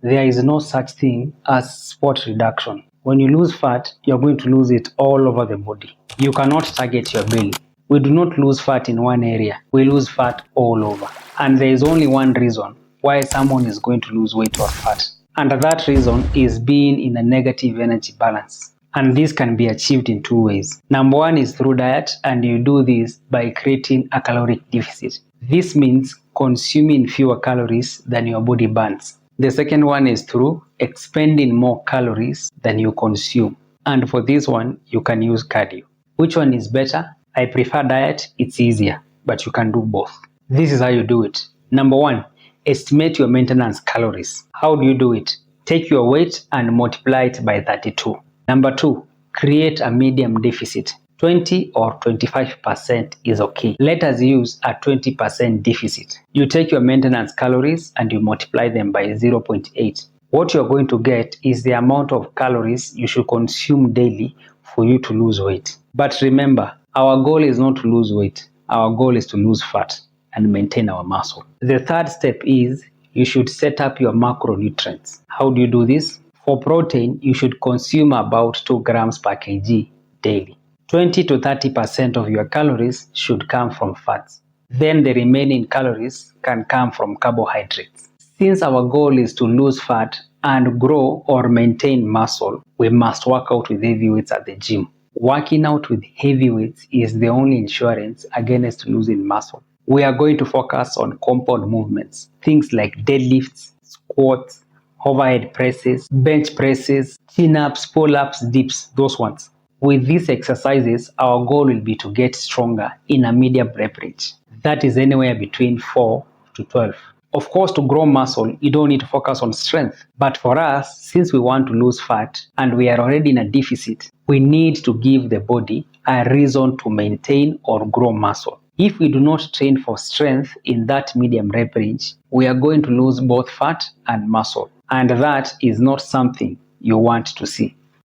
there is no such thing as spot reduction. When you lose fat, you're going to lose it all over the body. You cannot target your belly. We do not lose fat in one area, we lose fat all over. And there is only one reason why someone is going to lose weight or fat. And that reason is being in a negative energy balance. And this can be achieved in two ways. Number one is through diet, and you do this by creating a caloric deficit. This means consuming fewer calories than your body burns. The second one is through expending more calories than you consume. And for this one, you can use cardio. Which one is better? I prefer diet, it's easier, but you can do both. This is how you do it. Number one, estimate your maintenance calories. How do you do it? Take your weight and multiply it by 32. Number two, create a medium deficit. 20 or 25% is okay. Let us use a 20% deficit. You take your maintenance calories and you multiply them by 0.8. What you're going to get is the amount of calories you should consume daily for you to lose weight. But remember, our goal is not to lose weight. Our goal is to lose fat and maintain our muscle. The third step is you should set up your macronutrients. How do you do this? For protein, you should consume about 2 grams per kg daily. 20 to 30% of your calories should come from fats. Then the remaining calories can come from carbohydrates. Since our goal is to lose fat and grow or maintain muscle, we must work out with heavy weights at the gym. Working out with heavy weights is the only insurance against losing muscle. We are going to focus on compound movements, things like deadlifts, squats, overhead presses, bench presses, chin-ups, pull-ups, dips, those ones. With these exercises, our goal will be to get stronger in a medium rep range. That is anywhere between 4 to 12. Of course, to grow muscle, you don't need to focus on strength. But for us, since we want to lose fat and we are already in a deficit, we need to give the body a reason to maintain or grow muscle. If we do not train for strength in that medium rep range, we are going to lose both fat and muscle. And that is not something you want to see.